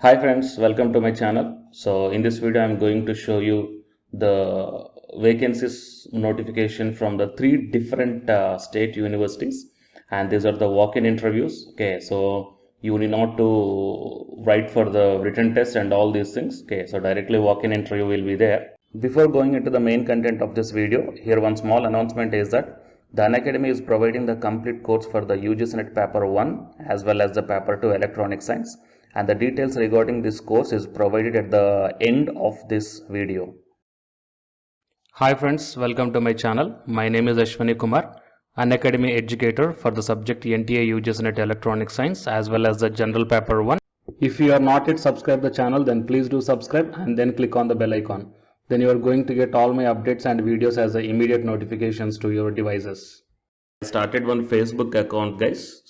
Hi friends, welcome to my channel. So in this video, I'm going to show you the vacancies notification from the three different state universities, and these are the walk-in interviews. Okay, so you need not to write for the written test and all these things. Okay, so directly walk-in interview will be there. Before going into the main content of this video, here one small announcement is that the Unacademy is providing the complete course for the UGC NET Paper 1 as well as the Paper 2 Electronic Science, and the details regarding this course is provided at the end of this video. Hi friends, welcome to my channel. My name is Ashwani Kumar, Unacademy educator for the subject NTA UGC NET Electronic Science as well as the General Paper 1. If you are not yet subscribed the channel, then please do subscribe and then click on the bell icon. Then you are going to get all my updates and videos as the immediate notifications to your devices. I started one Facebook account, guys.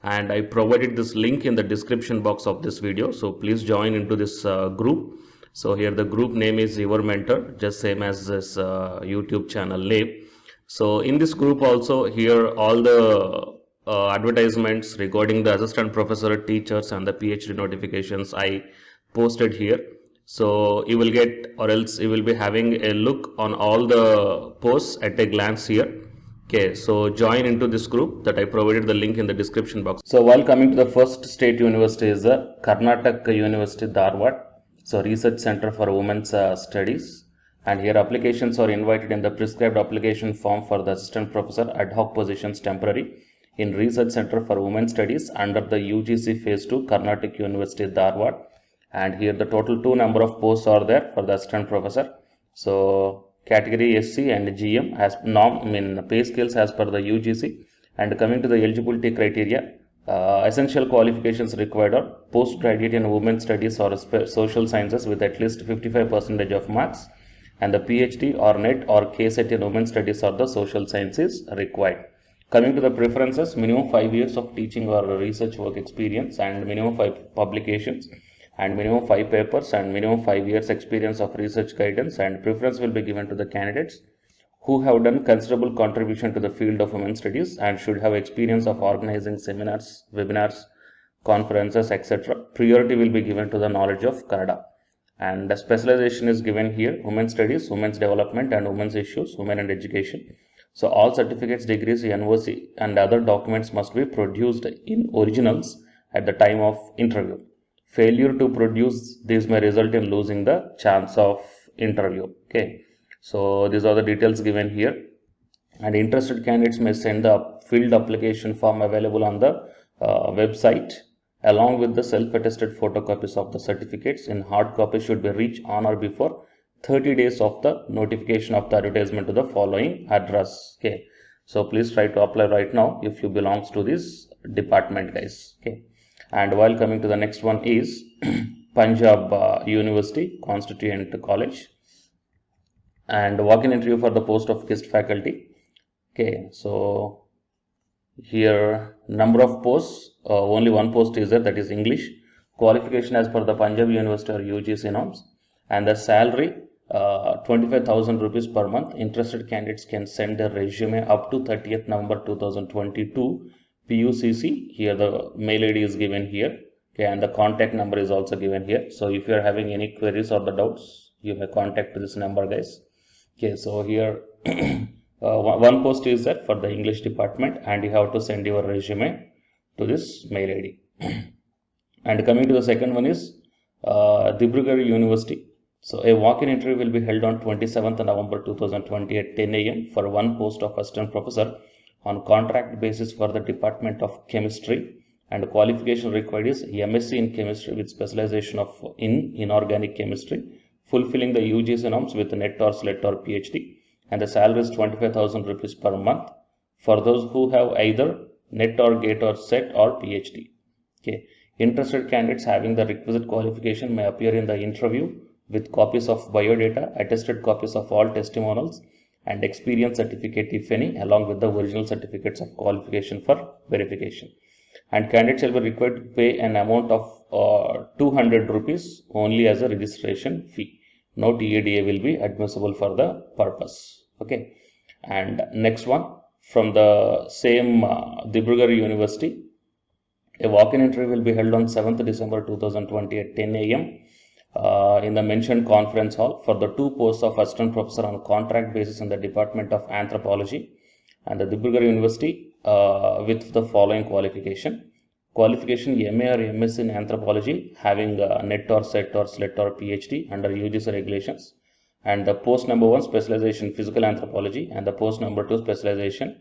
And I provided this link in the description box of this video. So please join into this group. So here the group name is Your Mentor, just same as this YouTube channel name. So in this group also, here all the advertisements regarding the assistant professor, teachers and the PhD notifications I posted here. So you will get, or else you will be having a look on all the posts at a glance here. Okay, so join into this group that I provided the link in the description box. So while coming to the first state university is the Karnataka University Dharwad. So Research Center for Women's Studies. And here applications are invited in the prescribed application form for the assistant professor ad hoc positions temporary in Research Center for Women's Studies under the UGC Phase 2 Karnataka University Dharwad. And here the total 2 number of posts are there for the assistant professor. So category SC and GM as pay scales as per the UGC. And coming to the eligibility criteria, essential qualifications required are postgraduate in women's studies or social sciences with at least 55% of marks, and the PhD or NET or KSET in women's studies or the social sciences required. Coming to the preferences, minimum 5 years of teaching or research work experience and minimum 5 publications and minimum 5 papers and minimum 5 years experience of research guidance, and preference will be given to the candidates who have done considerable contribution to the field of women's studies and should have experience of organizing seminars, webinars, conferences, etc. Priority will be given to the knowledge of Kannada. And the specialization is given here: women's studies, women's development and women's issues, women and education. So all certificates, degrees, NOC and other documents must be produced in originals at the time of interview. Failure to produce these may result in losing the chance of interview. Okay, so these are the details given here, and interested candidates may send the filled application form available on the website along with the self-attested photocopies of the certificates in hard copy should be reached on or before 30 days of the notification of the advertisement to the following address. Okay, so please try to apply right now if you belongs to this department, guys. Okay, and while coming to the next one is Punjab University Constituent College, and walk-in interview for the post of guest faculty. Okay, so here number of posts, only one post is there, that is English. Qualification as per the Punjab University or UGC norms, and the salary 25,000 rupees per month. Interested candidates can send their resume up to 30th November 2022 PUCC. Here the mail ID is given here. Okay, and the contact number is also given here. So if you are having any queries or the doubts, you may contact this number, guys. Okay, so here one post is there for the English department, and you have to send your resume to this mail ID. And coming to the second one is Dibrugarh University. So a walk-in interview will be held on 27th November 2020 at 10 a.m. for one post of assistant professor on contract basis for the Department of Chemistry, and qualification required is MSc in Chemistry with specialization in inorganic chemistry, fulfilling the UGC norms with NET or SLET or PhD, and the salary is 25,000 rupees per month for those who have either NET or GATE or SET or PhD. Okay, interested candidates having the requisite qualification may appear in the interview with copies of biodata, attested copies of all testimonials and experience certificate if any, along with the original certificates of qualification for verification. And candidates shall be required to pay an amount of 200 rupees only as a registration fee. No TADA will be admissible for the purpose. Okay, and next one from the same Dibrugarh University, A walk-in interview will be held on 7th December 2020 at 10 a.m. In the mentioned conference hall for the two posts of assistant professor on contract basis in the Department of Anthropology and the Dibrugarh University with the following qualification. Qualification MA or MS in Anthropology having NET or SET or SLET or PhD under UGC regulations, and the post number 1 specialization physical anthropology, and the post number 2 specialization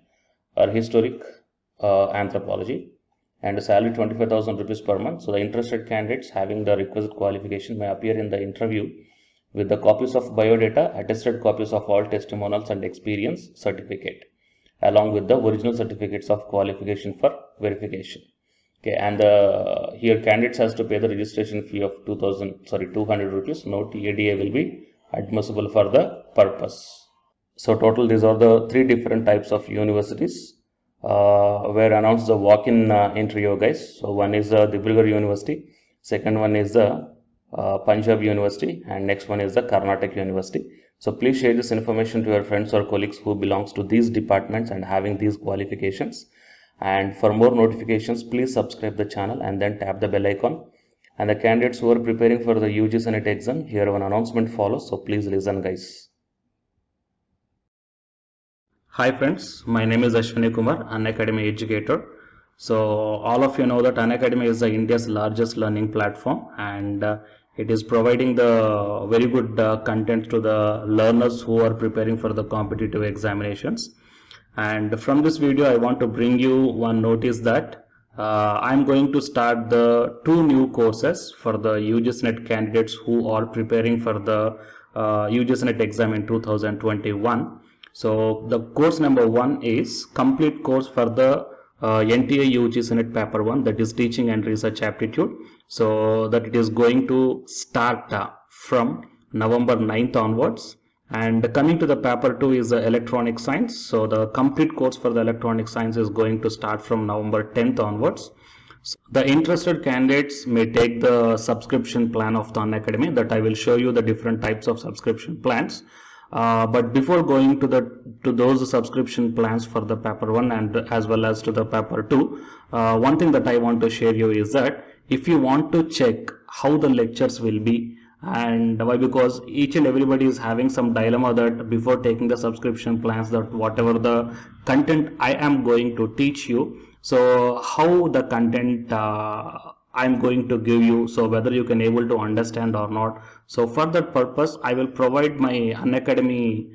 or historic anthropology, and salary 25,000 rupees per month. So the interested candidates having the requisite qualification may appear in the interview with the copies of biodata, attested copies of all testimonials and experience certificate, along with the original certificates of qualification for verification. Okay, and here candidates has to pay the registration fee of 200 rupees. No TADA will be admissible for the purpose. So total these are the three different types of universities where announced the walk-in interview, guys. So one is the Dibrugarh University, second one is the Punjab University, and next one is the Karnataka University. So please share this information to your friends or colleagues who belongs to these departments and having these qualifications. And for more notifications, please subscribe the channel and then tap the bell icon. And the candidates who are preparing for the UGC NET exam, here one announcement follows, so please listen, guys. Hi friends, my name is Ashwini Kumar, Unacademy educator. So all of you know that Unacademy is India's largest learning platform, and it is providing the very good content to the learners who are preparing for the competitive examinations. And from this video I want to bring you one notice that I'm going to start the two new courses for the UGC NET candidates who are preparing for the UGC NET exam in 2021. So the course number 1 is complete course for the NTA UGC NET paper 1, that is teaching and research aptitude. So that it is going to start from November 9th onwards. And coming to the paper 2 is the electronic science. So the complete course for the electronic science is going to start from November 10th onwards. So the interested candidates may take the subscription plan of the Unacademy, that I will show you the different types of subscription plans. But before going to those subscription plans for the paper 1 and as well as to the paper 2, one thing that I want to share you is that if you want to check how the lectures will be, and why, because each and everybody is having some dilemma that before taking the subscription plans, that whatever the content I am going to teach you, so how the content I'm going to give you, so whether you can able to understand or not. So for that purpose I will provide my Unacademy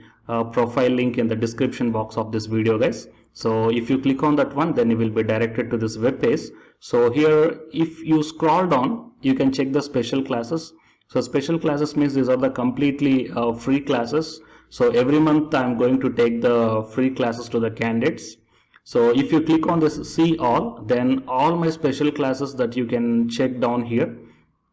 profile link in the description box of this video, guys. So if you click on that one, then you will be directed to this web page. So here if you scroll down, you can check the special classes. So special classes means these are the completely free classes. So every month I'm going to take the free classes to the candidates. So if you click on this see all, then all my special classes that you can check down here,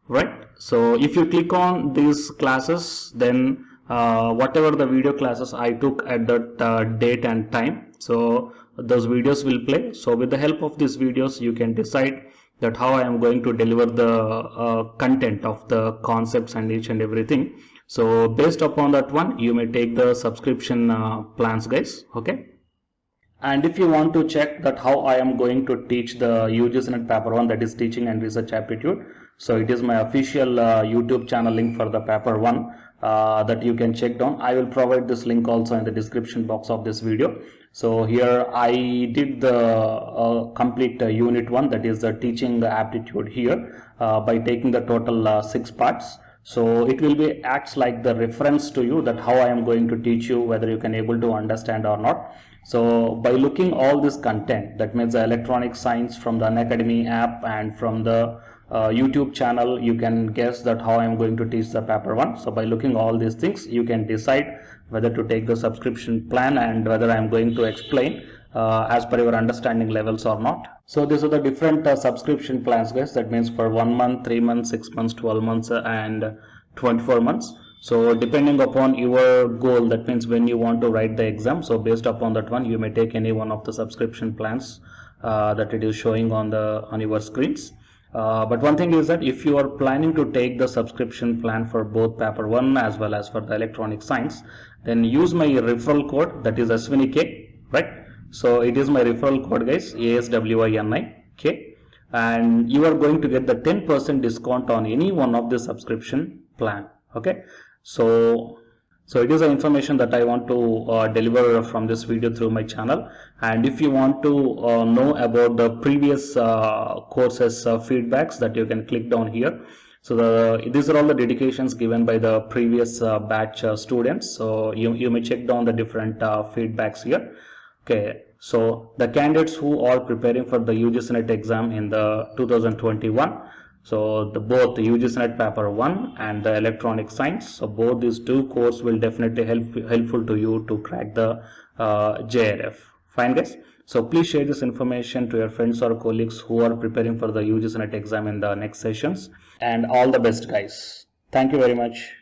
right? So if you click on these classes, then whatever the video classes I took at that date and time, so those videos will play. So with the help of these videos you can decide that how I am going to deliver the content of the concepts and each and everything. So based upon that one, you may take the subscription plans, guys. Okay. And if you want to check that how I am going to teach the UGC NET paper 1, that is teaching and research aptitude, so it is my official YouTube channel link for the paper 1 that you can check down. I will provide this link also in the description box of this video. So here I did the complete unit 1, that is the teaching aptitude here by taking the total 6 parts. So it will be acts like the reference to you that how I am going to teach you, whether you can able to understand or not. So by looking all this content, that means the electronic science from the Unacademy app and from the YouTube channel, you can guess that how I am going to teach the paper 1. So by looking all these things, you can decide whether to take the subscription plan and whether I am going to explain as per your understanding levels or not. So these are the different subscription plans, guys. That means for 1 month, 3 months, 6 months, 12 months and 24 months. So depending upon your goal, that means when you want to write the exam, so based upon that one, you may take any one of the subscription plans that it is showing on your screens. But one thing is that if you are planning to take the subscription plan for both paper 1 as well as for the electronic science, then use my referral code, that is Ashwini K, right? So it is my referral code, guys, ASWINI K. and you are going to get the 10% discount on any one of the subscription plan. Okay, so it is the information that I want to deliver from this video through my channel. And if you want to know about the previous courses feedbacks, that you can click down here. So these are all the dedications given by the previous batch students. So you may check down the different feedbacks here. Okay, so the candidates who are preparing for the UGC NET exam in the 2021, so both the UGC NET paper 1 and the electronic science, so both these two courses will definitely helpful to you to crack the JRF. Fine guys, so please share this information to your friends or colleagues who are preparing for the UGC NET exam in the next sessions, and all the best guys. Thank you very much.